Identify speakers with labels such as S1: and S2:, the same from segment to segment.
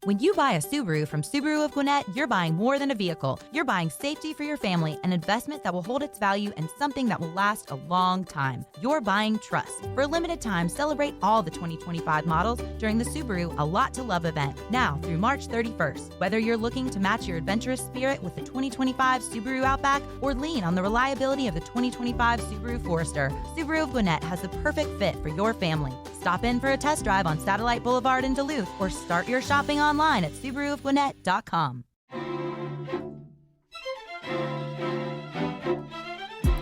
S1: When you buy a Subaru from Subaru of Gwinnett, you're buying more than a vehicle. You're buying safety for your family, an investment that will hold its value, and something that will last a long time. You're buying trust. For a limited time, celebrate all the 2025 models during the Subaru A Lot to Love event, now through March 31st. Whether you're looking to match your adventurous spirit with the 2025 Subaru Outback or lean on the reliability of the 2025 Subaru Forester, Subaru of Gwinnett has the perfect fit for your family. Stop in for a test drive on Satellite Boulevard in Duluth or start your shopping online at SubaruofGwinnett.com.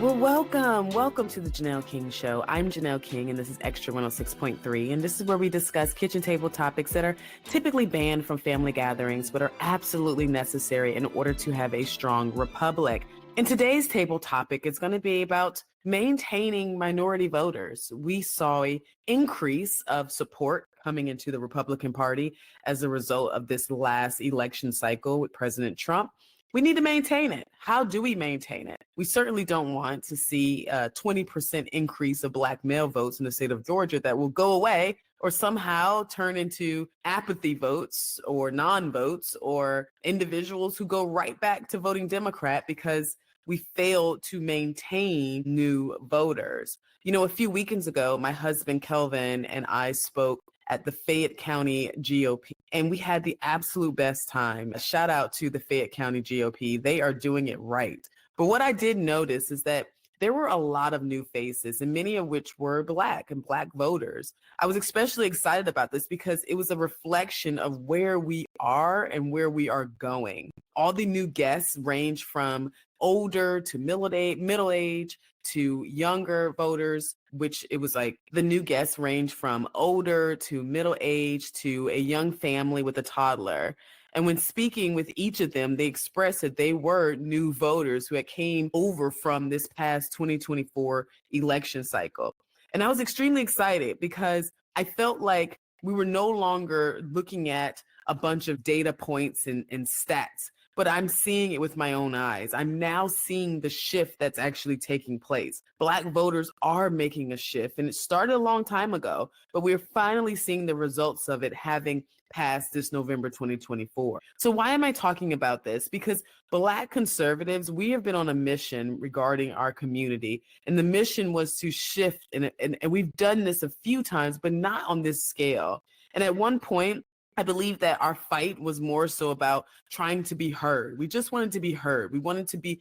S2: Well, welcome to the Janelle King Show. I'm Janelle King, and this is Extra 106.3, and this is where we discuss kitchen table topics that are typically banned from family gatherings, but are absolutely necessary in order to have a strong republic. And today's table topic is going to be about maintaining minority voters. We saw an increase of support coming into the Republican Party as a result of this last election cycle with President Trump. We need to maintain it. How do we maintain it? We certainly don't want to see a 20% increase of Black male votes in the state of Georgia that will go away or somehow turn into apathy votes or non-votes or individuals who go right back to voting Democrat because we failed to maintain new voters. You know, a few weekends ago, my husband Kelvin and I spoke at the Fayette County GOP, and we had the absolute best time. A shout out to the Fayette County GOP. They are doing it right. But what I did notice is that there were a lot of new faces, and many of which were Black and Black voters. I was especially excited about this because it was a reflection of where we are and where we are going. All the new guests range from older to middle age to younger voters, which it was like the new guests range from older to middle age to a young family with a toddler. And when speaking with each of them, they expressed that they were new voters who had came over from this past 2024 election cycle. And I was extremely excited because I felt like we were no longer looking at a bunch of data points and stats, but I'm seeing it with my own eyes. I'm now seeing the shift that's actually taking place. Black voters are making a shift, and it started a long time ago, but we're finally seeing the results of it having passed this November 2024. So why am I talking about this? Because Black conservatives, we have been on a mission regarding our community, and the mission was to shift, and we've done this a few times, but not on this scale. And at one point, I believe that our fight was more so about trying to be heard. We just wanted to be heard. We wanted to be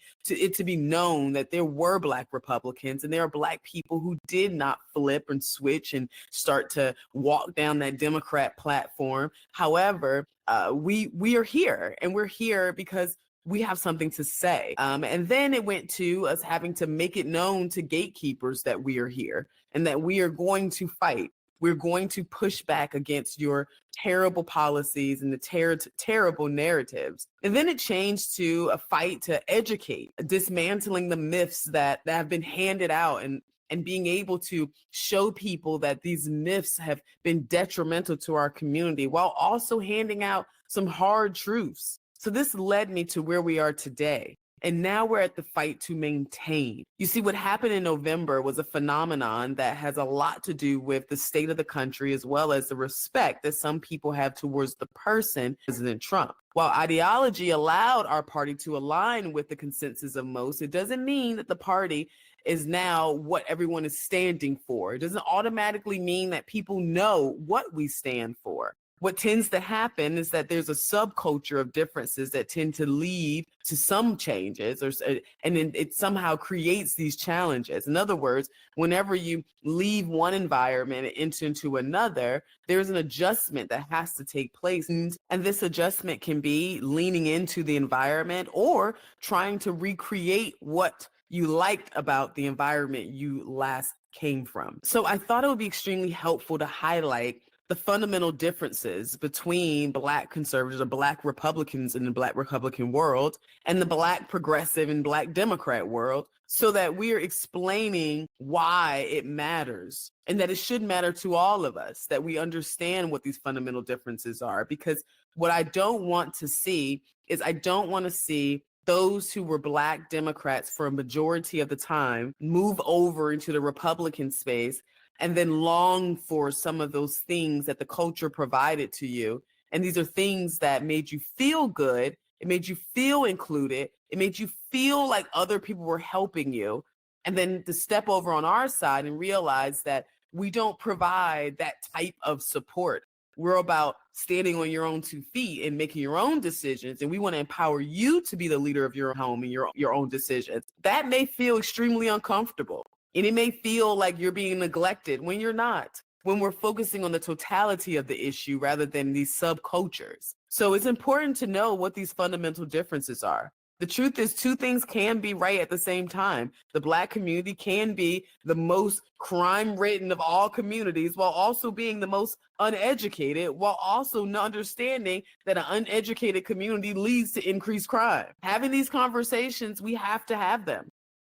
S2: known that there were Black Republicans and there are Black people who did not flip and switch and start to walk down that Democrat platform. However, we are here, and we're here because we have something to say. And then it went to us having to make it known to gatekeepers that we are here and that we are going to fight. We're going to push back against your terrible policies and the terrible narratives. And then it changed to a fight to educate, dismantling the myths that have been handed out and being able to show people that these myths have been detrimental to our community while also handing out some hard truths. So this led me to where we are today. And now we're at the fight to maintain. You see, what happened in November was a phenomenon that has a lot to do with the state of the country, as well as the respect that some people have towards the person, President Trump. While ideology allowed our party to align with the consensus of most, it doesn't mean that the party is now what everyone is standing for. It doesn't automatically mean that people know what we stand for. What tends to happen is that there's a subculture of differences that tend to lead to some changes, and then it somehow creates these challenges. In other words, whenever you leave one environment and enter into another, there's an adjustment that has to take place. And this adjustment can be leaning into the environment or trying to recreate what you liked about the environment you last came from. So I thought it would be extremely helpful to highlight the fundamental differences between Black conservatives or Black Republicans in the Black Republican world and the Black progressive and Black Democrat world, so that we are explaining why it matters and that it should matter to all of us, that we understand what these fundamental differences are. Because what I don't want to see is I don't want to see those who were Black Democrats for a majority of the time move over into the Republican space and then long for some of those things that the culture provided to you And these are things that made you feel good. It made you feel included. It made you feel like other people were helping you. And then to step over on our side and realize that we don't provide that type of support. We're about standing on your own 2 feet and making your own decisions. And we want to empower you to be the leader of your home and your own decisions. That may feel extremely uncomfortable. And it may feel like you're being neglected when you're not, when we're focusing on the totality of the issue rather than these subcultures. So it's important to know what these fundamental differences are. The truth is, two things can be right at the same time. The Black community can be the most crime-ridden of all communities while also being the most uneducated, while also not understanding that an uneducated community leads to increased crime. Having these conversations, we have to have them,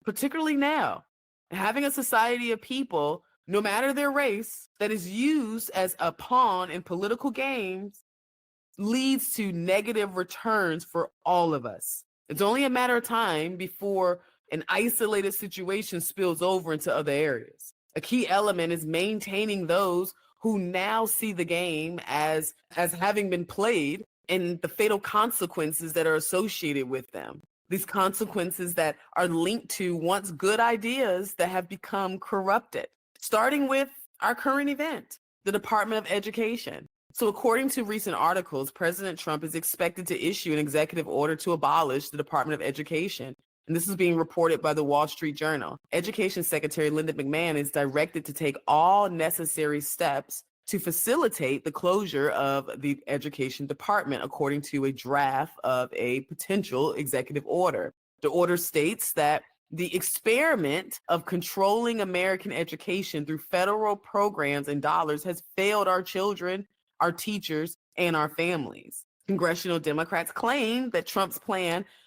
S2: particularly now. Having a society of people, no matter their race, that is used as a pawn in political games leads to negative returns for all of us. It's only a matter of time before an isolated situation spills over into other areas. A key element is maintaining those who now see the game as having been played and the fatal consequences that are associated with them. These consequences that are linked to once good ideas that have become corrupted, starting with our current event, the Department of Education. So according to recent articles, President Trump is expected to issue an executive order to abolish the Department of Education. And this is being reported by the Wall Street Journal. Education Secretary Linda McMahon is directed to take all necessary steps to facilitate the closure of the Education Department, according to a draft of a potential executive order. The order states that the experiment of controlling American education through federal programs and dollars has failed our children, our teachers, and our families. Congressional Democrats claim Trump's plans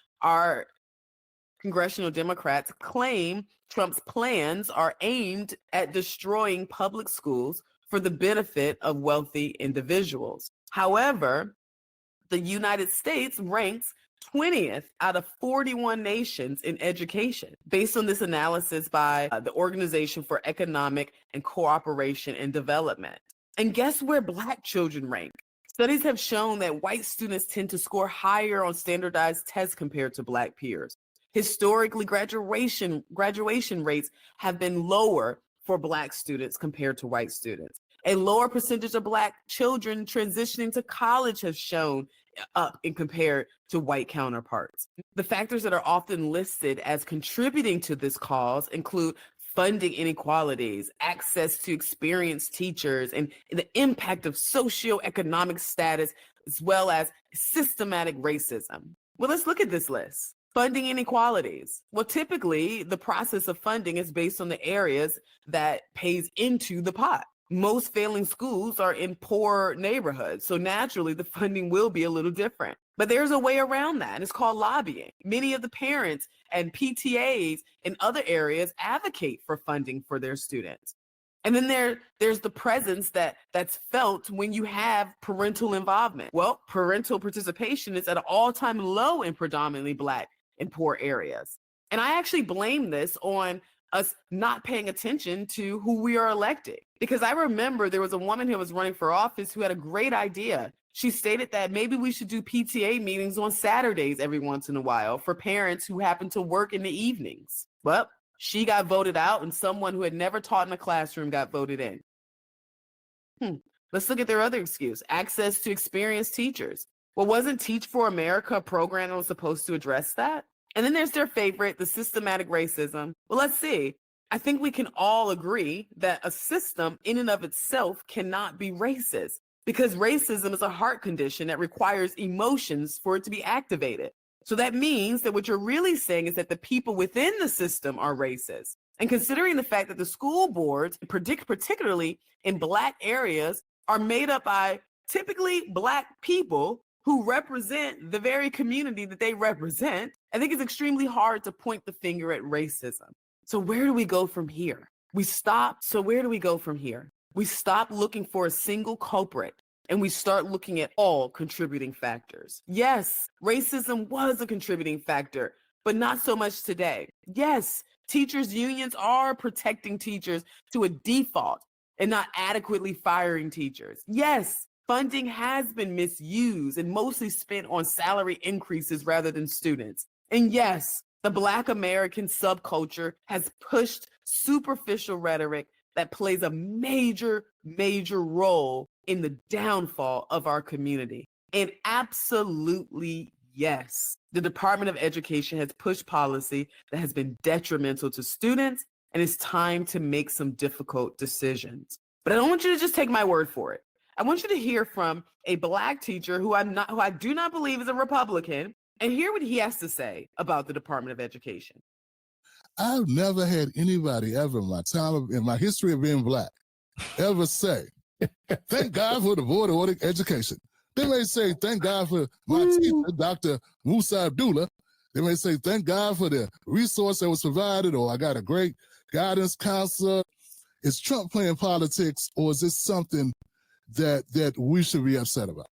S2: are aimed at destroying public schools for the benefit of wealthy individuals. However, the United States ranks 20th out of 41 nations in education, based on this analysis by the Organization for Economic and Cooperation and Development. And guess where Black children rank? Studies have shown that white students tend to score higher on standardized tests compared to Black peers. Historically, graduation rates have been lower for Black students compared to white students. A lower percentage of Black children transitioning to college has shown up in compared to white counterparts. The factors that are often listed as contributing to this cause include funding inequalities, access to experienced teachers, and the impact of socioeconomic status, as well as systematic racism. Well, let's look at this list. Funding inequalities. Well, typically, the process of funding is based on the areas that pays into the pot. Most failing schools are in poor neighborhoods, so naturally the funding will be a little different. But there's a way around that, and it's called lobbying. Many of the parents and PTAs in other areas advocate for funding for their students. And then there's the presence that's felt when you have parental involvement. Well, parental participation is at an all-time low in predominantly Black and poor areas. And I actually blame this on us not paying attention to who we are electing. Because I remember there was a woman who was running for office who had a great idea. She stated that maybe we should do PTA meetings on Saturdays every once in a while for parents who happen to work in the evenings. Well, she got voted out and someone who had never taught in a classroom got voted in. Let's look at their other excuse, access to experienced teachers. Well, wasn't Teach for America a program that was supposed to address that? And then there's their favorite, the systematic racism. Well, let's see. I think we can all agree that a system in and of itself cannot be racist because racism is a heart condition that requires emotions for it to be activated. So that means that what you're really saying is that the people within the system are racist. And considering the fact that the school boards, particularly in Black areas, are made up by typically Black people who represent the very community that they represent, I think it's extremely hard to point the finger at racism. So where do we go from here? We stop looking for a single culprit and we start looking at all contributing factors. Yes, racism was a contributing factor, but not so much today. Yes, teachers' unions are protecting teachers to a default and not adequately firing teachers. Yes, Funding has been misused and mostly spent on salary increases rather than students. And yes, the Black American subculture has pushed superficial rhetoric that plays a major role in the downfall of our community. And absolutely, yes, the Department of Education has pushed policy that has been detrimental to students, and it's time to make some difficult decisions. But I don't want you to just take my word for it. I want you to hear from a Black teacher who I do not believe is a Republican, and hear what he has to say about the Department of Education.
S3: I've never had anybody ever in my history of being Black ever say, thank God for the Board of Education. They may say, thank God for my teacher, Dr. Musa Abdullah. They may say, thank God for the resource that was provided, or I got a great guidance counselor. Is Trump playing politics, or is this something that we should be upset about?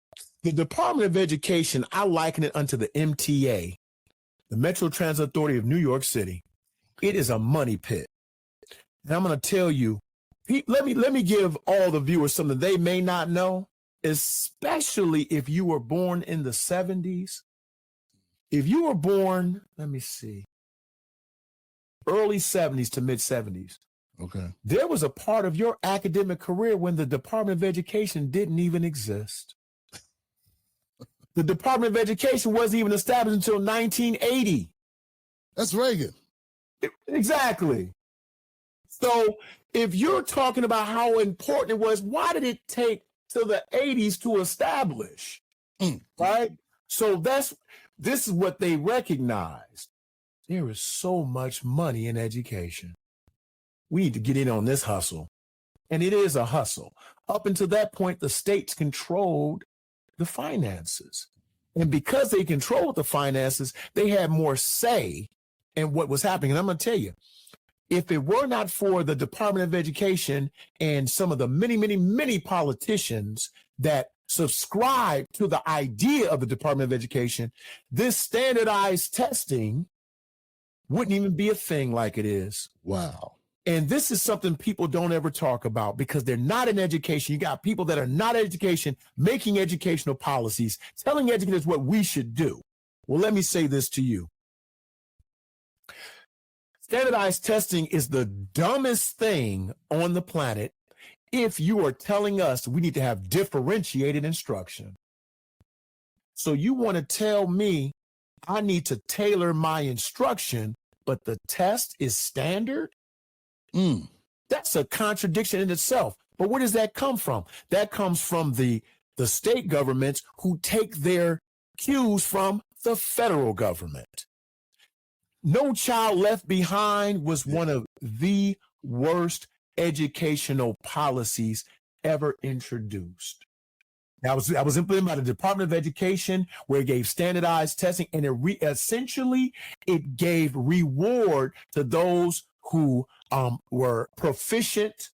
S4: The Department of Education, I liken it unto the MTA, the Metro Transit Authority of New York City. It is a money pit. And I'm going to tell you, let me give all the viewers something they may not know, especially if you were born in the 70s. If you were born, early 70s to mid 70s.
S3: Okay.
S4: There was a part of your academic career when the Department of Education didn't even exist. The Department of Education wasn't even established until 1980.
S3: That's Reagan.
S4: Exactly. So if you're talking about how important it was, why did it take till the 80s to establish? Right? So this is what they recognized. There is so much money in education. We need to get in on this hustle. And it is a hustle. Up until that point, the states controlled the finances. And because they controlled the finances, they had more say in what was happening. And I'm going to tell you, if it were not for the Department of Education and some of the many politicians that subscribe to the idea of the Department of Education, this standardized testing wouldn't even be a thing like it is.
S3: Wow.
S4: And this is something people don't ever talk about because they're not in education. You got people that are not in education making educational policies, telling educators what we should do. Well, let me say this to you. Standardized testing is the dumbest thing on the planet if you are telling us we need to have differentiated instruction. So you want to tell me I need to tailor my instruction, but the test is standard? That's a contradiction in itself. But where does that come from? That comes from the state governments who take their cues from the federal government. No Child Left Behind was one of the worst educational policies ever introduced. That was implemented by the Department of Education, where it gave standardized testing, and essentially it gave reward to those who were proficient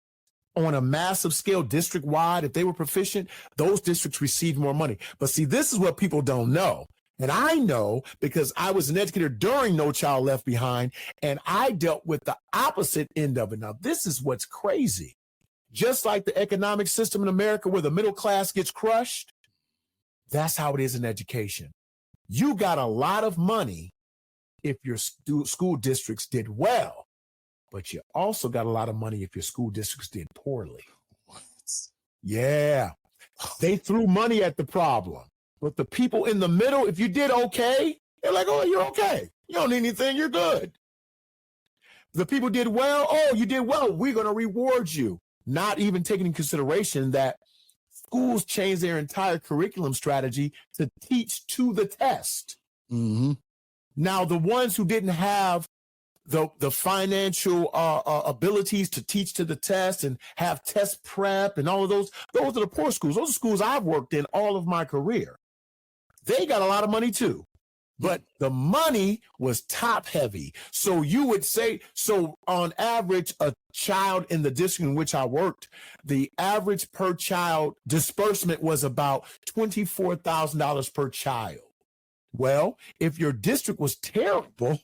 S4: on a massive scale, district-wide. If they were proficient, those districts received more money. But see, this is what people don't know. And I know because I was an educator during No Child Left Behind, and I dealt with the opposite end of it. Now, this is what's crazy. Just like the economic system in America where the middle class gets crushed, that's how it is in education. You got a lot of money if your school districts did well, but you also got a lot of money if your school districts did poorly.
S3: What?
S4: Yeah. They threw money at the problem. But the people in the middle, if you did okay, they're like, oh, you're okay. You don't need anything. You're good. The people did well. Oh, you did well. We're going to reward you. Not even taking into consideration that schools changed their entire curriculum strategy to teach to the test.
S3: Mm-hmm.
S4: Now, the ones who didn't have the financial abilities to teach to the test and have test prep and all of those are the poor schools. Those are schools I've worked in all of my career. They got a lot of money too, but the money was top heavy. So you would say, so on average, a child in the district in which I worked, the average per child disbursement was about $24,000 per child. Well, if your district was terrible,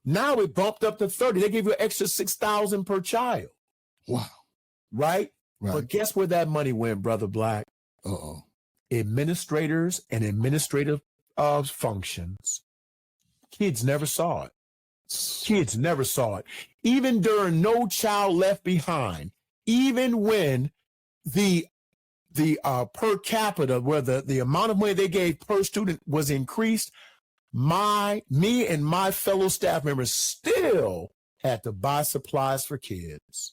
S4: now it bumped up to 30. They gave you an extra $6,000 per child.
S3: Wow.
S4: Right? But guess where that money went, Brother Black?
S3: Uh-oh.
S4: Administrators and administrative functions. Kids never saw it. Kids never saw it. Even during No Child Left Behind, even when the per capita, where the amount of money they gave per student was increased, me and my fellow staff members still had to buy supplies for kids.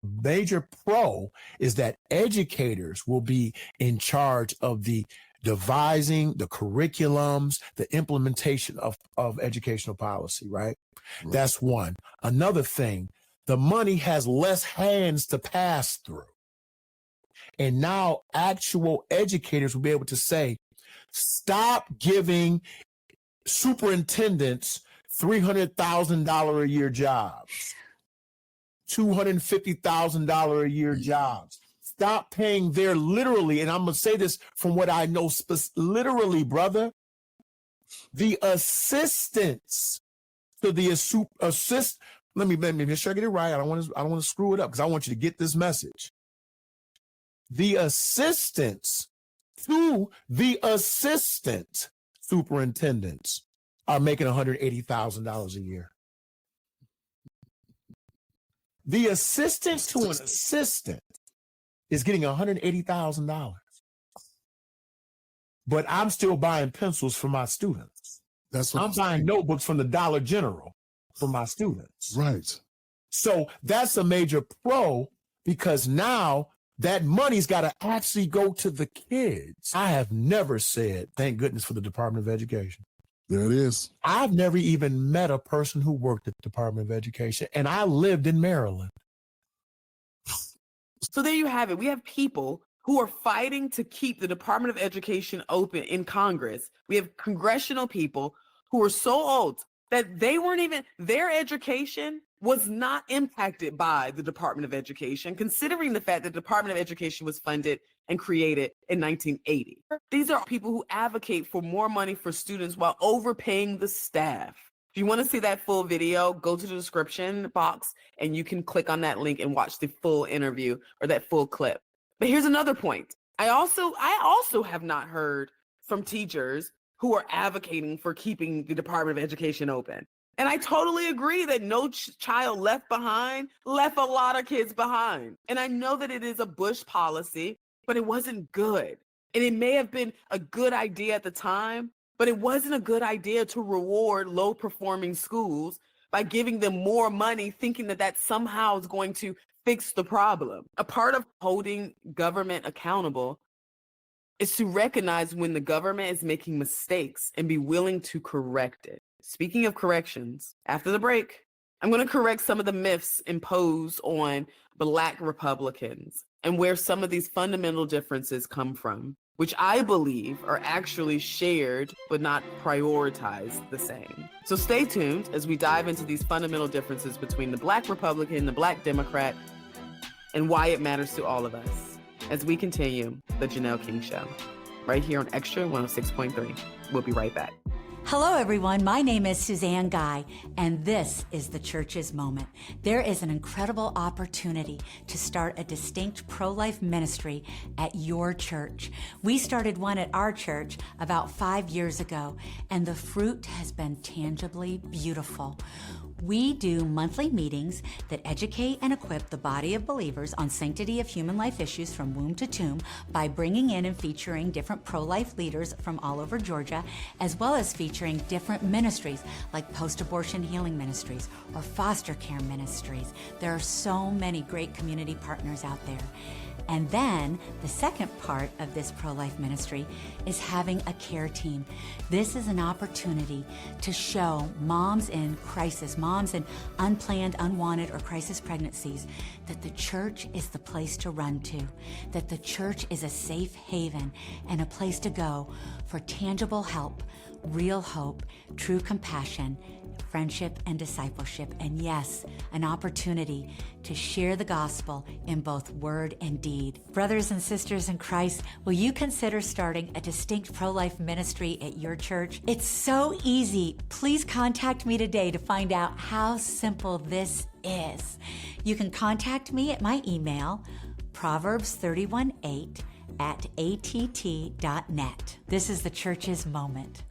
S4: Major pro is that educators will be in charge of the devising, the curriculums, the implementation of educational policy, right? That's one. Another thing, the money has less hands to pass through. And now actual educators will be able to say, stop giving superintendents $300,000 a year jobs, $250,000 a year jobs. Stop paying their literally, and I'm going to say this from what I know, literally, brother, the assistants to the let me make sure I get it right. I don't want to screw it up because I want you to get this message. The assistants to the assistant superintendents are making $180,000 a year. The assistants to an assistant is getting $180,000. But I'm still buying pencils for my students.
S3: That's what
S4: I'm buying notebooks from the Dollar General for my students.
S3: Right.
S4: So that's a major pro because now that money's got to actually go to the kids. I have never said, thank goodness for the Department of Education.
S3: There it is.
S4: I've never even met a person who worked at the Department of Education, and I lived in Maryland.
S2: So there you have it. We have people who are fighting to keep the Department of Education open in Congress. We have congressional people who are so old that they weren't even, their education was not impacted by the Department of Education, considering the fact that the Department of Education was funded and created in 1980. These are people who advocate for more money for students while overpaying the staff. If you want to see that full video, go to the description box and you can click on that link and watch the full interview or that full clip. But here's another point. I also have not heard from teachers who are advocating for keeping the Department of Education open. And I totally agree that No Child Left Behind left a lot of kids behind. And I know that it is a Bush policy, but it wasn't good. And it may have been a good idea at the time, but it wasn't a good idea to reward low-performing schools by giving them more money, thinking that that somehow is going to fix the problem. A part of holding government accountable is to recognize when the government is making mistakes and be willing to correct it. Speaking of corrections, after the break, I'm going to correct some of the myths imposed on Black Republicans and where some of these fundamental differences come from, which I believe are actually shared but not prioritized the same. So stay tuned as we dive into these fundamental differences between the Black Republican, the Black Democrat, and why it matters to all of us as we continue the Janelle King Show right here on Extra 106.3. We'll be right back.
S5: Hello, everyone. My name is Suzanne Guy, and this is the Church's Moment. There is an incredible opportunity to start a distinct pro-life ministry at your church. We started one at our church about 5 years ago, and the fruit has been tangibly beautiful. We do monthly meetings that educate and equip the body of believers on sanctity of human life issues from womb to tomb by bringing in and featuring different pro-life leaders from all over Georgia, as well as featuring different ministries like post-abortion healing ministries or foster care ministries. There are so many great community partners out there. And then the second part of this pro-life ministry is having a care team. This is an opportunity to show moms in crisis, moms in unplanned, unwanted, or crisis pregnancies, that the church is the place to run to, that the church is a safe haven and a place to go for tangible help, real hope, true compassion, friendship, and discipleship, and yes, an opportunity to share the gospel in both word and deed. Brothers and sisters in Christ, will you consider starting a distinct pro-life ministry at your church? It's so easy. Please contact me today to find out how simple this is. You can contact me at my email, Proverbs 31:8 at att.net. This is the church's moment.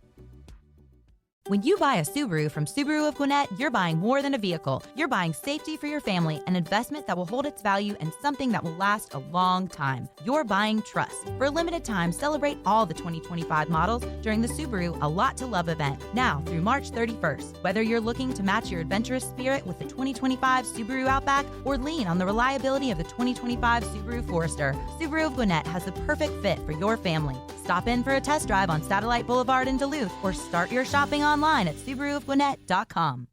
S1: When you buy a Subaru from Subaru of Gwinnett, you're buying more than a vehicle. You're buying safety for your family, an investment that will hold its value, and something that will last a long time. You're buying trust. For a limited time, celebrate all the 2025 models during the Subaru A Lot to Love event, now through March 31st. Whether you're looking to match your adventurous spirit with the 2025 Subaru Outback or lean on the reliability of the 2025 Subaru Forester, Subaru of Gwinnett has the perfect fit for your family. Stop in for a test drive on Satellite Boulevard in Duluth or start your shopping online at SubaruofGwinnett.com.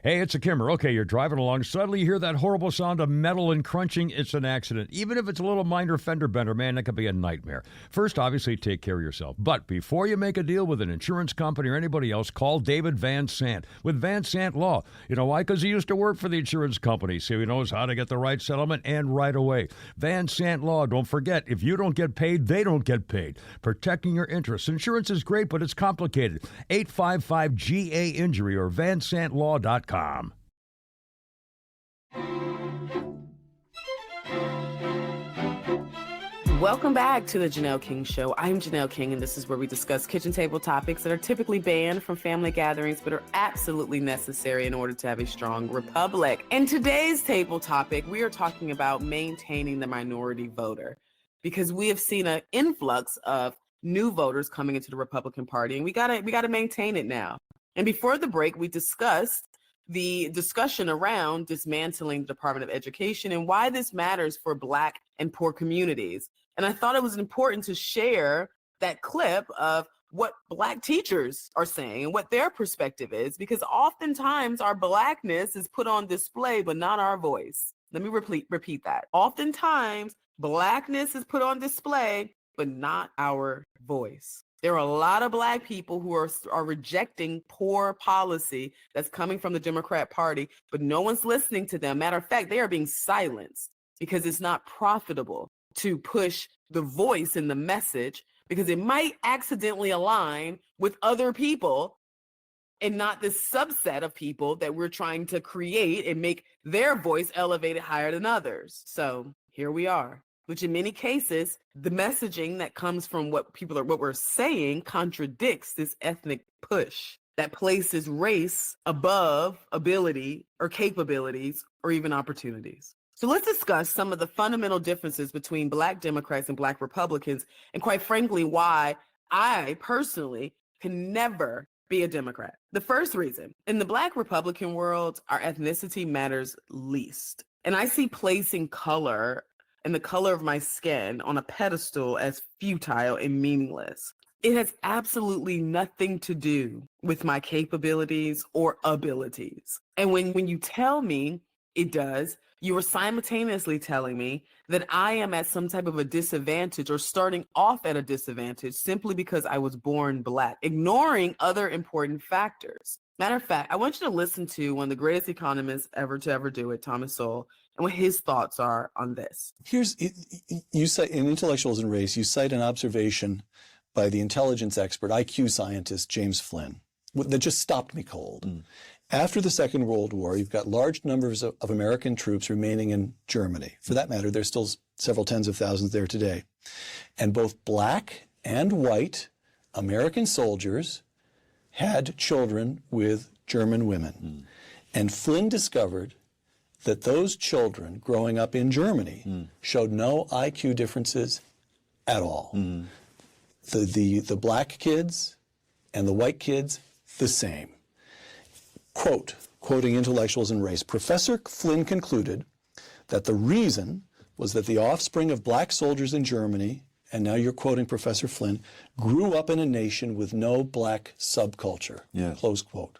S6: Hey, it's a Kimmer. Okay, you're driving along. Suddenly you hear that horrible sound of metal and crunching. It's an accident. Even if it's a little minor fender bender, man, that could be a nightmare. First, obviously, take care of yourself. But before you make a deal with an insurance company or anybody else, call David Van Sant with Van Sant Law. You know why? Because he used to work for the insurance company, so he knows how to get the right settlement and right away. Van Sant Law, don't forget, if you don't get paid, they don't get paid. Protecting your interests. Insurance is great, but it's complicated. 855-GA-INJURY or vansantlaw.com.
S2: Welcome back to the Janelle King Show. I'm Janelle King, and this is where we discuss kitchen table topics that are typically banned from family gatherings, but are absolutely necessary in order to have a strong republic. In today's table topic, we are talking about maintaining the minority voter, because we have seen an influx of new voters coming into the Republican Party, and we gotta maintain it now. And before the break, we discussed the discussion around dismantling the Department of Education and why this matters for Black and poor communities. And I thought it was important to share that clip of what Black teachers are saying and what their perspective is, because oftentimes our Blackness is put on display, but not our voice. Let me repeat that. Oftentimes Blackness is put on display, but not our voice. There are a lot of Black people who are rejecting poor policy that's coming from the Democrat Party, but no one's listening to them. Matter of fact, they are being silenced because it's not profitable to push the voice and the message, because it might accidentally align with other people and not this subset of people that we're trying to create and make their voice elevated higher than others. So here we are, which in many cases, the messaging that comes from what we're saying contradicts this ethnic push that places race above ability or capabilities or even opportunities. So let's discuss some of the fundamental differences between Black Democrats and Black Republicans, and quite frankly, why I personally can never be a Democrat. The first reason, in the Black Republican world, our ethnicity matters least. And I see placing color and the color of my skin on a pedestal as futile and meaningless. It has absolutely nothing to do with my capabilities or abilities. And when you tell me it does, you are simultaneously telling me that I am at some type of a disadvantage or starting off at a disadvantage simply because I was born Black, ignoring other important factors. Matter of fact, I want you to listen to one of the greatest economists ever to ever do it, Thomas Sowell, and what his thoughts are on this.
S7: You cite in Intellectuals and Race, you cite an observation by the intelligence expert, IQ scientist, James Flynn, that just stopped me cold. After the Second World War, you've got large numbers of American troops remaining in Germany. For that matter, there's still several tens of thousands there today. And both Black and white American soldiers had children with German women. And Flynn discovered that those children growing up in Germany showed no IQ differences at all. The Black kids and the white kids, the same. Quoting Intellectuals and Race, Professor Flynn concluded that the reason was that the offspring of Black soldiers in Germany, and now you're quoting Professor Flynn, grew up in a nation with no Black subculture, close quote.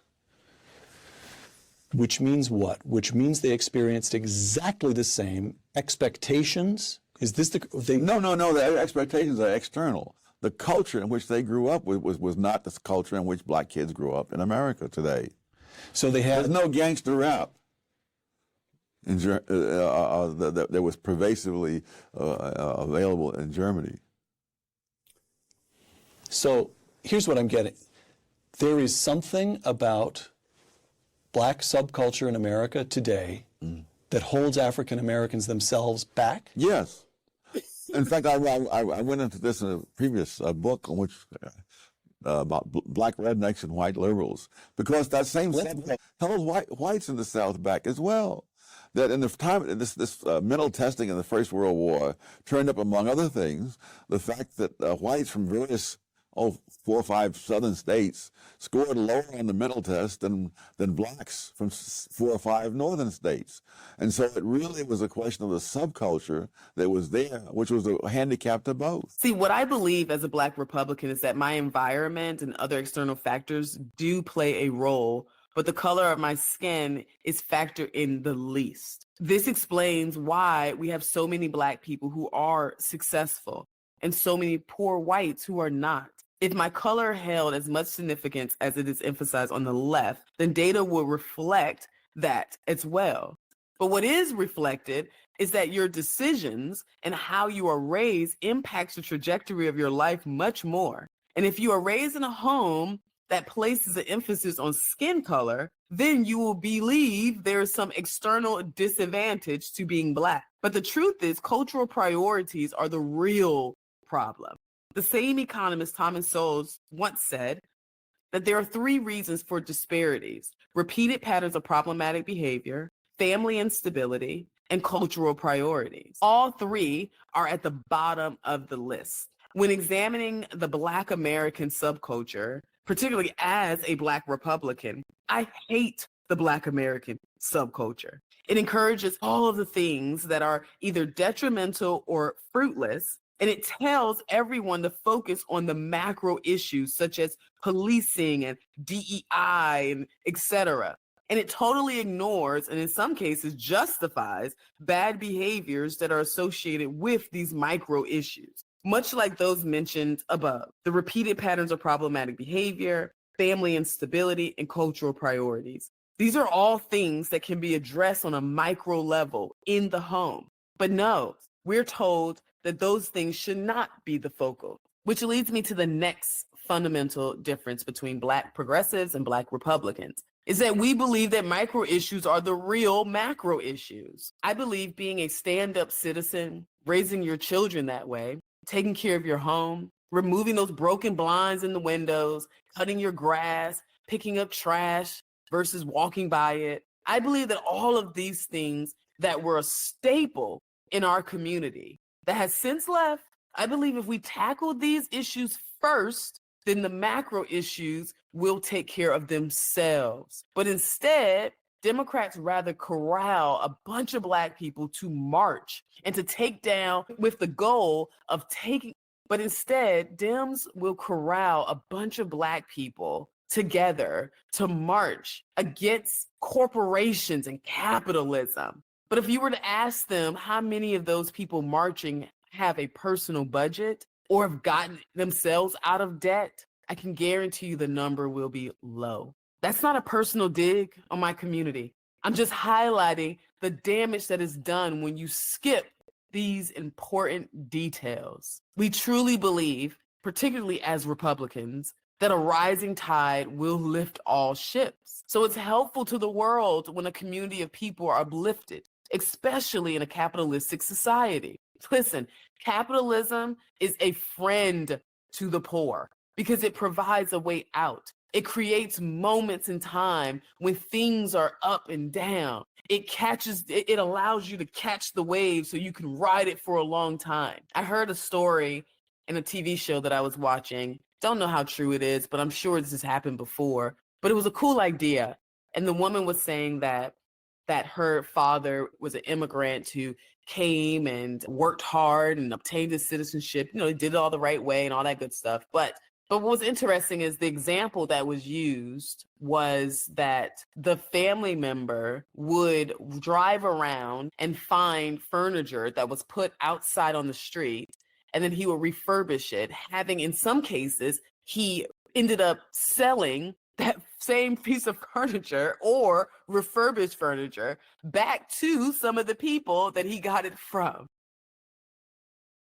S7: Which means what? Which means they experienced exactly the same expectations. Is this
S8: No, the expectations are external. The culture in which they grew up was not the culture in which Black kids grew up in America today.
S7: So they had...
S8: There's no gangster rap that was pervasively available in Germany.
S7: So here's what I'm getting. There is something about Black subculture in America today that holds African Americans themselves back?
S8: Yes. In fact, I went into this in a previous book on which about black rednecks and white liberals, because that same subculture held whites in the South back as well. That in the time this mental testing in the First World War turned up, among other things, the fact that whites from various 4 or 5 southern states scored lower on the mental test than blacks from 4 or 5 northern states. And so it really was a question of the subculture that was there, which was a handicap to both.
S2: See, what I believe as a Black Republican is that my environment and other external factors do play a role, but the color of my skin is factored in the least. This explains why we have so many Black people who are successful and so many poor whites who are not. If my color held as much significance as it is emphasized on the left, then data will reflect that as well. But what is reflected is that your decisions and how you are raised impacts the trajectory of your life much more. And if you are raised in a home that places an emphasis on skin color, then you will believe there is some external disadvantage to being Black. But the truth is, cultural priorities are the real problem. The same economist Thomas Sowell once said that there are 3 reasons for disparities: repeated patterns of problematic behavior, family instability, and cultural priorities. All 3 are at the bottom of the list. When examining the Black American subculture, particularly as a Black Republican, I hate the Black American subculture. It encourages all of the things that are either detrimental or fruitless, and it tells everyone to focus on the macro issues such as policing and DEI and et cetera. And it totally ignores, and in some cases justifies, bad behaviors that are associated with these micro issues, much like those mentioned above: the repeated patterns of problematic behavior, family instability, and cultural priorities. These are all things that can be addressed on a micro level in the home. But no, we're told that those things should not be the focal, which leads me to the next fundamental difference between Black progressives and Black Republicans, is that we believe that micro issues are the real macro issues. I believe being a stand-up citizen, raising your children that way, taking care of your home, removing those broken blinds in the windows, cutting your grass, picking up trash versus walking by it. I believe that all of these things that were a staple in our community that has since left, I believe if we tackle these issues first, then the macro issues will take care of themselves. But instead, Democrats rather corral a bunch of Black people to march and to take down with the goal of taking, but instead, Dems will corral a bunch of Black people together to march against corporations and capitalism. But if you were to ask them how many of those people marching have a personal budget or have gotten themselves out of debt, I can guarantee you the number will be low. That's not a personal dig on my community. I'm just highlighting the damage that is done when you skip these important details. We truly believe, particularly as Republicans, that a rising tide will lift all ships. So it's helpful to the world when a community of people are uplifted, especially in a capitalistic society. Listen, capitalism is a friend to the poor because it provides a way out. It creates moments in time when things are up and down. It allows you to catch the wave so you can ride it for a long time. I heard a story in a TV show that I was watching. Don't know how true it is, but I'm sure this has happened before. But it was a cool idea. And the woman was saying that her father was an immigrant who came and worked hard and obtained his citizenship. You know, he did it all the right way and all that good stuff. But what was interesting is the example that was used was that the family member would drive around and find furniture that was put outside on the street, and then he would refurbish it, having, in some cases, he ended up selling that same piece of furniture or refurbished furniture back to some of the people that he got it from.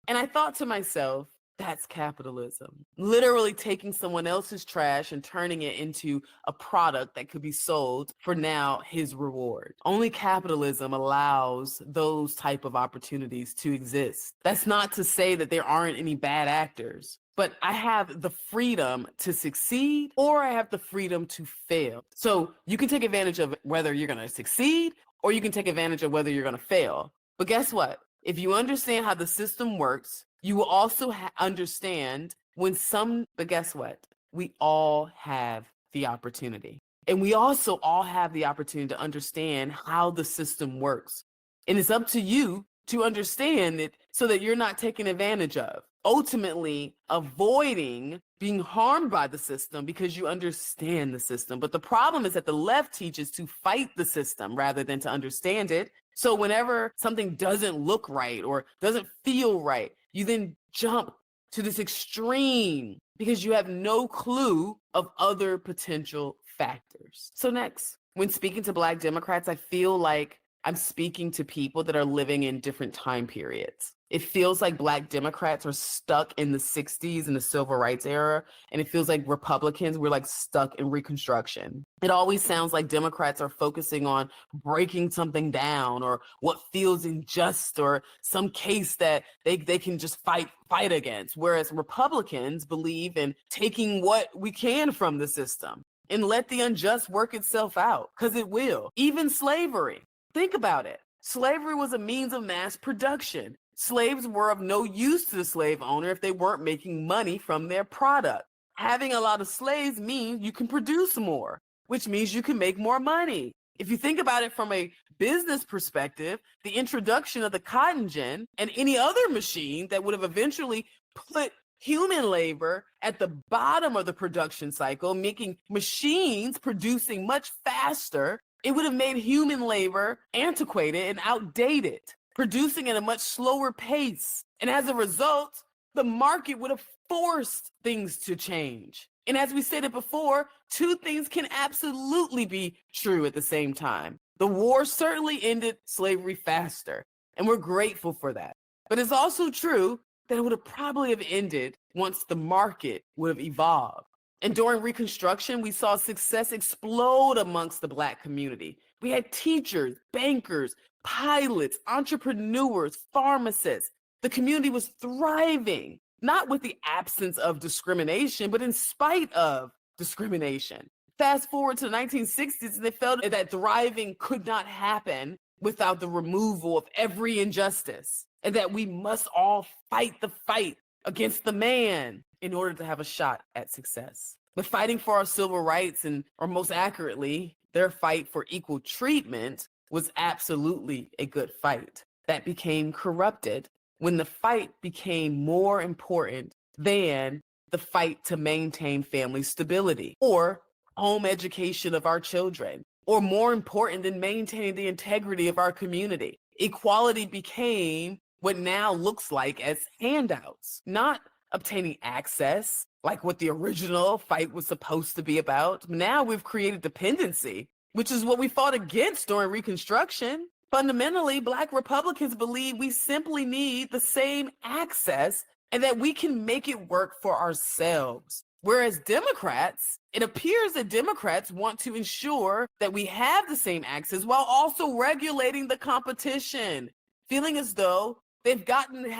S2: And I thought to myself, That's capitalism. Literally taking someone else's trash and turning it into a product that could be sold for now his reward. Only capitalism allows those type of opportunities to exist. That's not to say that there aren't any bad actors, but I have the freedom to succeed or I have the freedom to fail. So you can take advantage of whether you're going to succeed or you can take advantage of whether you're going to fail. But guess what? If you understand how the system works, you will also understand but guess what? We all have the opportunity. And we also all have the opportunity to understand how the system works. And it's up to you to understand it so that you're not taken advantage of, ultimately avoiding being harmed by the system because you understand the system. But the problem is that the left teaches to fight the system rather than to understand it. So whenever something doesn't look right or doesn't feel right, you then jump to this extreme because you have no clue of other potential factors. So next, when speaking to Black Democrats, I feel like I'm speaking to people that are living in different time periods. It feels like Black Democrats are stuck in the 60s and the civil rights era, and it feels like Republicans, we're like stuck in Reconstruction. It always sounds like Democrats are focusing on breaking something down or what feels unjust or some case that they can just fight against, whereas Republicans believe in taking what we can from the system and let the unjust work itself out, because it will. Even slavery. Think about it. Slavery was a means of mass production. Slaves were of no use to the slave owner if they weren't making money from their product. Having a lot of slaves means you can produce more, which means you can make more money. If you think about it from a business perspective, the introduction of the cotton gin and any other machine that would have eventually put human labor at the bottom of the production cycle, making machines producing much faster, it would have made human labor antiquated and outdated, producing at a much slower pace. And as a result, the market would have forced things to change. And as we stated before, two things can absolutely be true at the same time. The war certainly ended slavery faster, and we're grateful for that. But it's also true that it would have probably have ended once the market would have evolved. And during Reconstruction, we saw success explode amongst the Black community. We had teachers, bankers, pilots, entrepreneurs, pharmacists. The community was thriving, not with the absence of discrimination, but in spite of discrimination. Fast forward to the 1960s, and they felt that thriving could not happen without the removal of every injustice, and that we must all fight the fight against the man in order to have a shot at success. But fighting for our civil rights, or most accurately, their fight for equal treatment, was absolutely a good fight. That became corrupted when the fight became more important than the fight to maintain family stability or home education of our children, or more important than maintaining the integrity of our community. Equality became what now looks like as handouts, not obtaining access like what the original fight was supposed to be about. Now we've created dependency, which is what we fought against during Reconstruction. Fundamentally, Black Republicans believe we simply need the same access and that we can make it work for ourselves. Whereas Democrats, it appears that Democrats want to ensure that we have the same access while also regulating the competition, feeling as though they've got to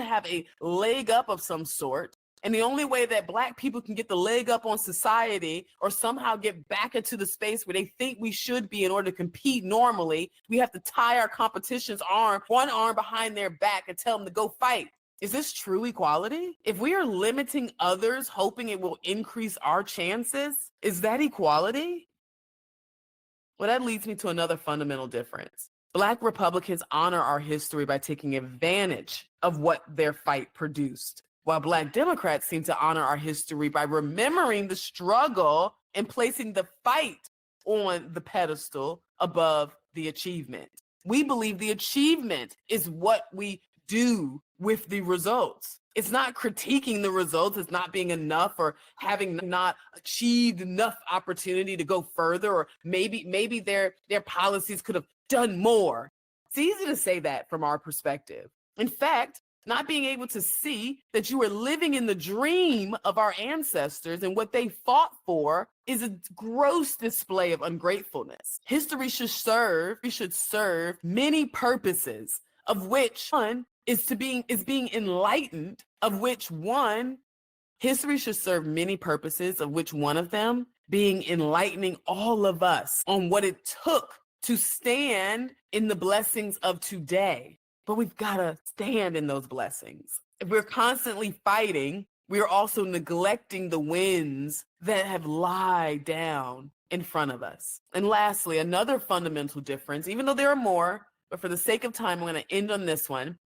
S2: have a leg up of some sort. And the only way that Black people can get the leg up on society or somehow get back into the space where they think we should be in order to compete normally, we have to tie our competition's one arm behind their back and tell them to go fight. Is this true equality? If we are limiting others, hoping it will increase our chances, is that equality? Well, that leads me to another fundamental difference. Black Republicans honor our history by taking advantage of what their fight produced, while Black Democrats seem to honor our history by remembering the struggle and placing the fight on the pedestal above the achievement. We believe the achievement is what we do with the results. It's not critiquing the results as not being enough or having not achieved enough opportunity to go further, or maybe their policies could have done more. It's easy to say that from our perspective. In fact, not being able to see that you are living in the dream of our ancestors and what they fought for is a gross display of ungratefulness. History should serve many purposes, of which one is being enlightened, of which one history should serve many purposes, of which one of them being enlightening all of us on what it took to stand in the blessings of today. But we've got to stand in those blessings. If we're constantly fighting, we're also neglecting the wins that have lied down in front of us. And lastly, another fundamental difference, even though there are more, but for the sake of time, I'm going to end on this one.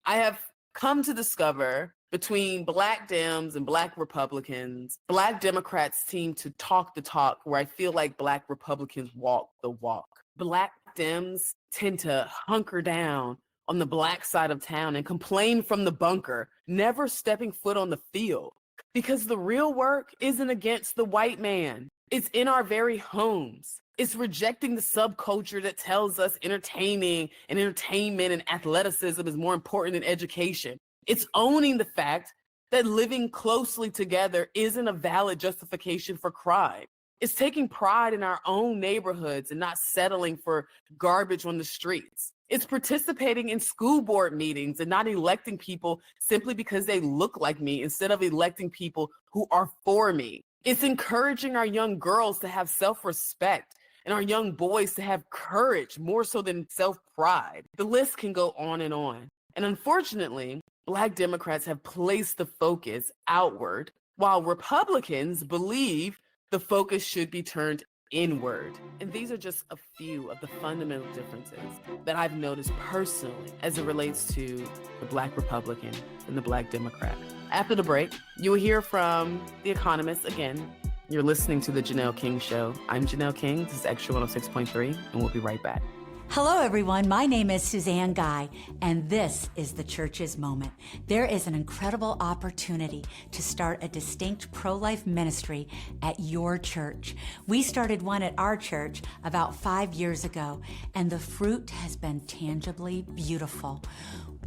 S2: I have come to discover between Black Dems and Black Republicans, Black Democrats seem to talk the talk where I feel like Black Republicans walk the walk. Black Dems tend to hunker down on the Black side of town and complain from the bunker, never stepping foot on the field. Because the real work isn't against the white man. It's in our very homes. It's rejecting the subculture that tells us entertainment and athleticism is more important than education. It's owning the fact that living closely together isn't a valid justification for crime. It's taking pride in our own neighborhoods and not settling for garbage on the streets. It's participating in school board meetings and not electing people simply because they look like me instead of electing people who are for me. It's encouraging our young girls to have self-respect and our young boys to have courage more so than self-pride. The list can go on. And unfortunately, Black Democrats have placed the focus outward, while Republicans believe the focus should be turned inward. And these are just a few of the fundamental differences that I've noticed personally as it relates to the Black Republican and the Black Democrat. After the break, you will hear from The Economist again. You're listening to The Janelle King Show. I'm Janelle King. This is Extra 106.3, and we'll be right back.
S5: Hello, everyone. My name is Suzanne Guy, and this is the Church's Moment. There is an incredible opportunity to start a distinct pro-life ministry at your church. We started one at our church about 5 years ago, and the fruit has been tangibly beautiful.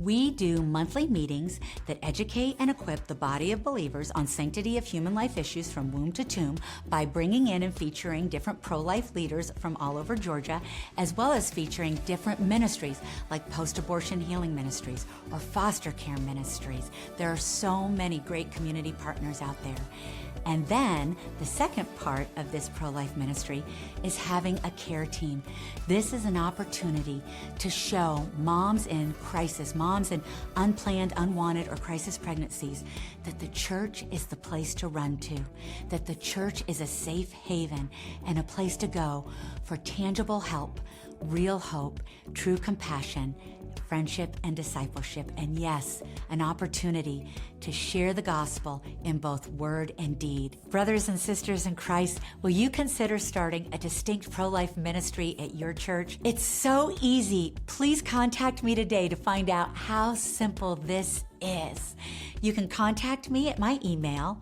S5: We do monthly meetings that educate and equip the body of believers on sanctity of human life issues from womb to tomb by bringing in and featuring different pro-life leaders from all over Georgia, as well as featuring different ministries like post-abortion healing ministries or foster care ministries. There are so many great community partners out there. And then the second part of this pro-life ministry is having a care team. This is an opportunity to show moms in crisis, moms in unplanned, unwanted, or crisis pregnancies, that the church is the place to run to, that the church is a safe haven and a place to go for tangible help, real hope, true compassion, friendship, and discipleship, and yes, an opportunity to share the gospel in both word and deed. Brothers and sisters in Christ, will you consider starting a distinct pro-life ministry at your church? It's so easy. Please contact me today to find out how simple this is. You can contact me at my email,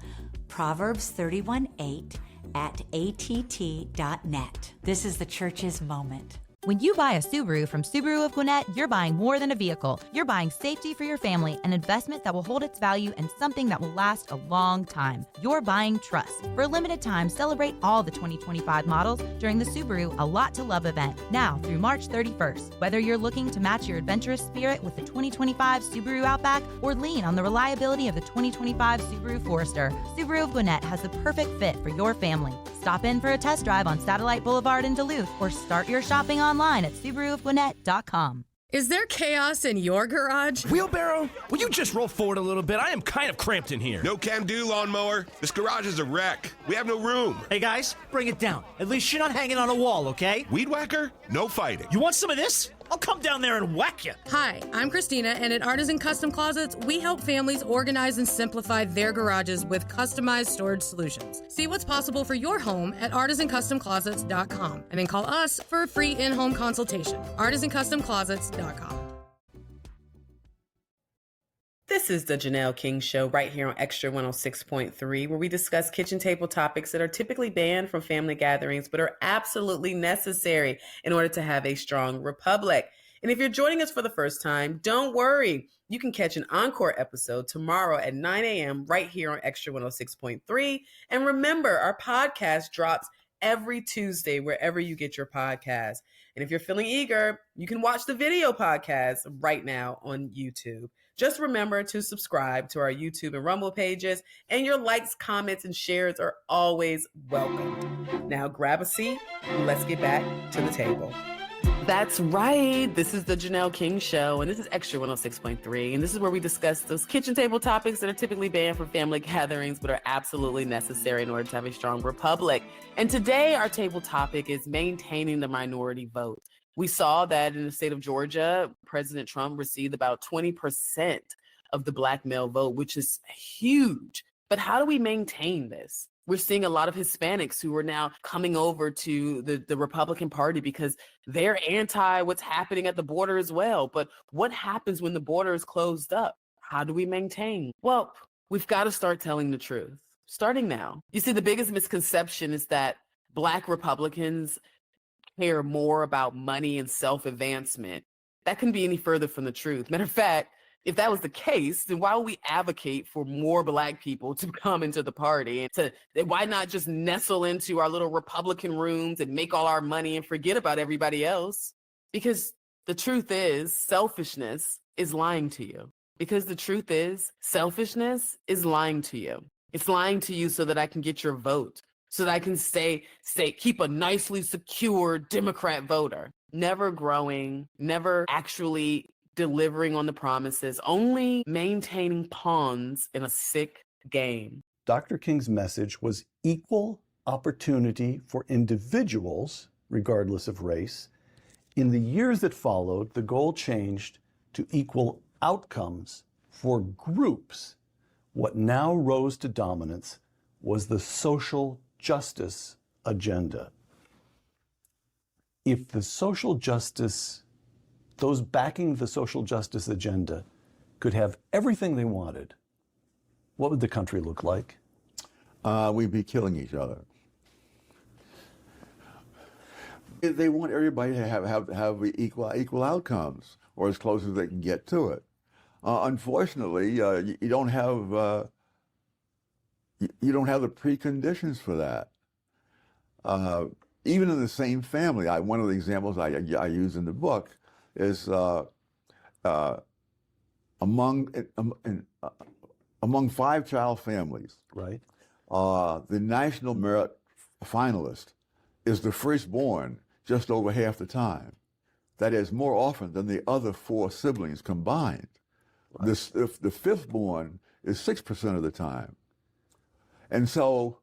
S5: proverbs31:8@att.net. This is the Church's Moment.
S1: When you buy a Subaru from Subaru of Gwinnett, you're buying more than a vehicle. You're buying safety for your family, an investment that will hold its value, and something that will last a long time. You're buying trust. For a limited time, celebrate all the 2025 models during the Subaru A Lot to Love event, now through March 31st. Whether you're looking to match your adventurous spirit with the 2025 Subaru Outback or lean on the reliability of the 2025 Subaru Forester, Subaru of Gwinnett has the perfect fit for your family. Stop in for a test drive on Satellite Boulevard in Duluth or start your shopping online at SubaruofGwinnett.com.
S9: Is there chaos in your garage?
S10: Wheelbarrow, will you just roll forward a little bit? I am kind of cramped in here.
S11: No can-do, lawnmower. This garage is a wreck. We have no room.
S10: Hey guys, bring it down. At least you're not hanging on a wall, okay?
S11: Weed whacker? No fighting.
S10: You want some of this? I'll come down there and whack you.
S9: Hi, I'm Christina, and at Artisan Custom Closets, we help families organize and simplify their garages with customized storage solutions. See what's possible for your home at artisancustomclosets.com, and then call us for a free in-home consultation. artisancustomclosets.com.
S2: This is the Janelle King Show right here on Extra 106.3, where we discuss kitchen table topics that are typically banned from family gatherings, but are absolutely necessary in order to have a strong republic. And if you're joining us for the first time, don't worry. You can catch an encore episode tomorrow at 9 a.m. right here on Extra 106.3. And remember, our podcast drops every Tuesday wherever you get your podcast. And if you're feeling eager, you can watch the video podcast right now on YouTube. Just remember to subscribe to our YouTube and Rumble pages, and your likes, comments, and shares are always welcome. Now grab a seat and let's get back to the table. That's right. This is the Janelle King Show, and this is Extra 106.3. And this is where we discuss those kitchen table topics that are typically banned from family gatherings, but are absolutely necessary in order to have a strong republic. And today, our table topic is maintaining the minority vote. We saw that in the state of Georgia, President Trump received about 20% of the Black male vote, which is huge. But how do we maintain this? We're seeing a lot of Hispanics who are now coming over to the Republican Party because they're anti what's happening at the border as well. But what happens when the border is closed up? How do we maintain? Well, we've got to start telling the truth, starting now. You see, the biggest misconception is that Black Republicans care more about money and self-advancement. That couldn't be any further from the truth. Matter of fact, if that was the case, then why would we advocate for more Black people to come into the party? And why not just nestle into our little Republican rooms and make all our money and forget about everybody else? Because the truth is, selfishness is lying to you. Because the truth is, selfishness is lying to you. It's lying to you so that I can get your vote, so that I can keep a nicely secure Democrat voter. Never growing, never actually delivering on the promises, only maintaining pawns in a sick game.
S7: Dr. King's message was equal opportunity for individuals, regardless of race. In the years that followed, the goal changed to equal outcomes for groups. What now rose to dominance was the social justice agenda. If the social justice, those backing the social justice agenda could have everything they wanted, what would the country look like?
S8: We'd be killing each other. They want everybody to have equal outcomes, or as close as they can get to it. Unfortunately, you don't have the preconditions for that. Even in the same family, one of the examples I use in the book is among 5-child families.
S7: Right.
S8: The National Merit Finalist is the firstborn just over half the time. That is more often than the other 4 siblings combined. Right. The fifthborn is 6% of the time. And so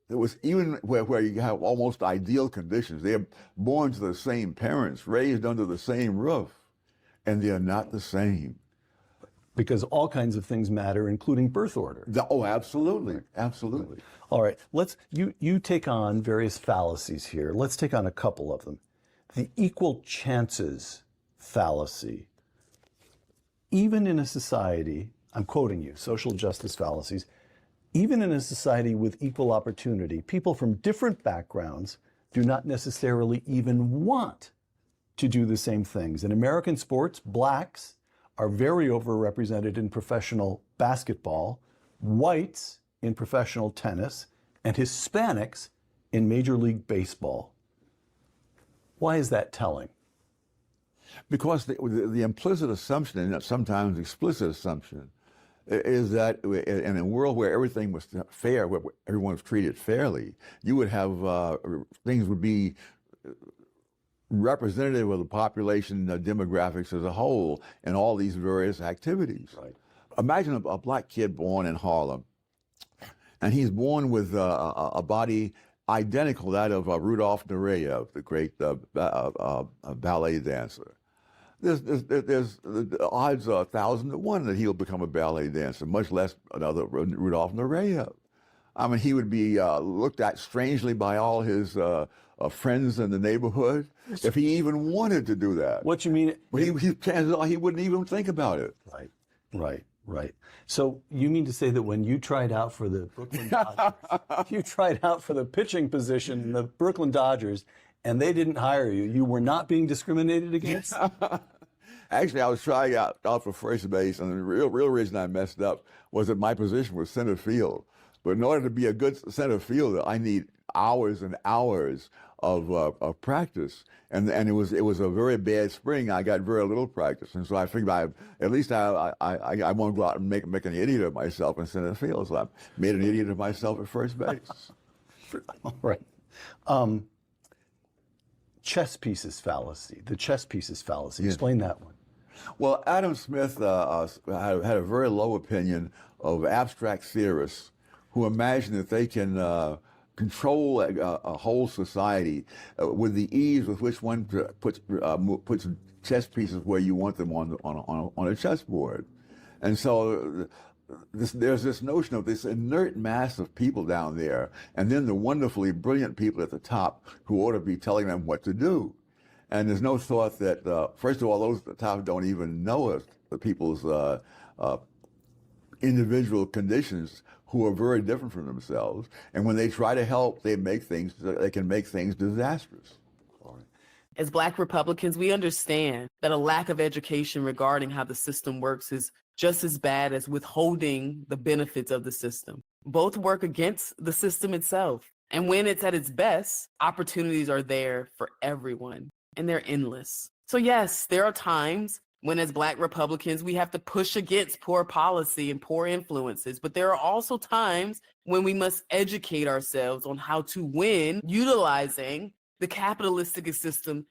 S8: it was even where you have almost ideal conditions. They're born to the same parents, raised under the same roof, and they are not the same.
S7: Because all kinds of things matter, including birth order.
S8: Oh, absolutely, absolutely.
S7: All right, you take on various fallacies here. Let's take on a couple of them. The equal chances fallacy. Even in a society, I'm quoting you, social justice fallacies, even in a society with equal opportunity, people from different backgrounds do not necessarily even want to do the same things. In American sports, Blacks are very overrepresented in professional basketball, whites in professional tennis, and Hispanics in Major League Baseball. Why is that telling?
S8: Because the implicit assumption, and sometimes explicit assumption, is that in a world where everything was fair, where everyone was treated fairly, you would have things would be representative of the population demographics as a whole in all these various activities.
S7: Right.
S8: Imagine a Black kid born in Harlem, and he's born with a body identical to that of Rudolf Nureyev, the great ballet dancer. There's the odds are 1,000 to 1 that he'll become a ballet dancer, much less another Rudolf Nureyev. I mean, he would be looked at strangely by all his friends in the neighborhood if he even wanted to do that.
S7: What you mean?
S8: But chances are he wouldn't even think about it.
S7: Right. So you mean to say that when you tried out for the Brooklyn Dodgers, you tried out for the pitching position in the Brooklyn Dodgers, and they didn't hire you, you were not being discriminated against?
S8: Actually, I was trying out for first base, and the real reason I messed up was that my position was center field. But in order to be a good center fielder, I need hours and hours of practice, and it was a very bad spring. I got very little practice, and so I figured at least I won't go out and make an idiot of myself in center field. So I made an idiot of myself at first base.
S7: All right. Chess pieces fallacy. The chess pieces fallacy.
S8: Yeah.
S7: Explain that one.
S8: Well, Adam Smith had a very low opinion of abstract theorists who imagine that they can control a whole society with the ease with which one puts chess pieces where you want them on a chessboard. And so there's this notion of this inert mass of people down there, and then the wonderfully brilliant people at the top who ought to be telling them what to do. And there's no thought that, first of all, those at the top don't even know the people's individual conditions, who are very different from themselves. And when they try to help, they can make things disastrous.
S2: As Black Republicans, we understand that a lack of education regarding how the system works is just as bad as withholding the benefits of the system. Both work against the system itself. And when it's at its best, opportunities are there for everyone, and they're endless. So yes, there are times when as Black Republicans, we have to push against poor policy and poor influences. But there are also times when we must educate ourselves on how to win utilizing the capitalistic system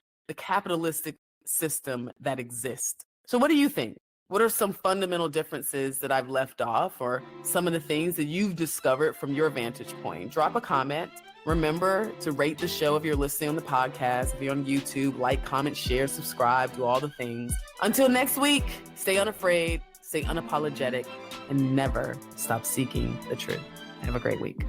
S2: that exists. So what do you think? What are some fundamental differences that I've left off, or some of the things that you've discovered from your vantage point? Drop a comment. Remember to rate the show if you're listening on the podcast. If you're on YouTube, like, comment, share, subscribe, do all the things. Until next week, stay unafraid, stay unapologetic, and never stop seeking the truth. Have a great week.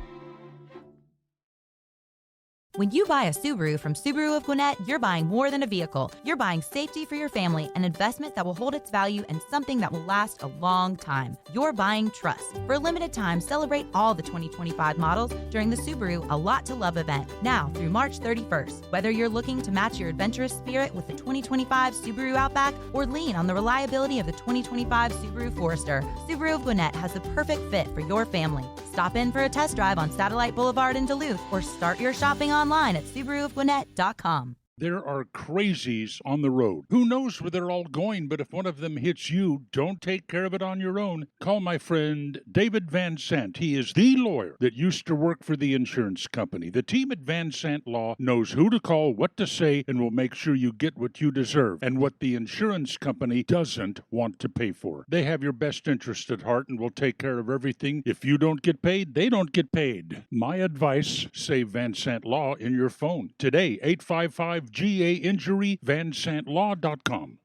S1: When you buy a Subaru from Subaru of Gwinnett, you're buying more than a vehicle. You're buying safety for your family, an investment that will hold its value, and something that will last a long time. You're buying trust. For a limited time, celebrate all the 2025 models during the Subaru A Lot to Love event, now through March 31st. Whether you're looking to match your adventurous spirit with the 2025 Subaru Outback or lean on the reliability of the 2025 Subaru Forester, Subaru of Gwinnett has the perfect fit for your family. Stop in for a test drive on Satellite Boulevard in Duluth, or start your shopping online at SubaruofGwinnett.com.
S12: There are crazies on the road. Who knows where they're all going, but if one of them hits you, don't take care of it on your own. Call my friend David Van Sant. He is the lawyer that used to work for the insurance company. The team at Van Sant Law knows who to call, what to say, and will make sure you get what you deserve and what the insurance company doesn't want to pay for. They have your best interest at heart and will take care of everything. If you don't get paid, they don't get paid. My advice, save Van Sant Law in your phone. Today, 855-GA-INJURY, VanSantLaw.com.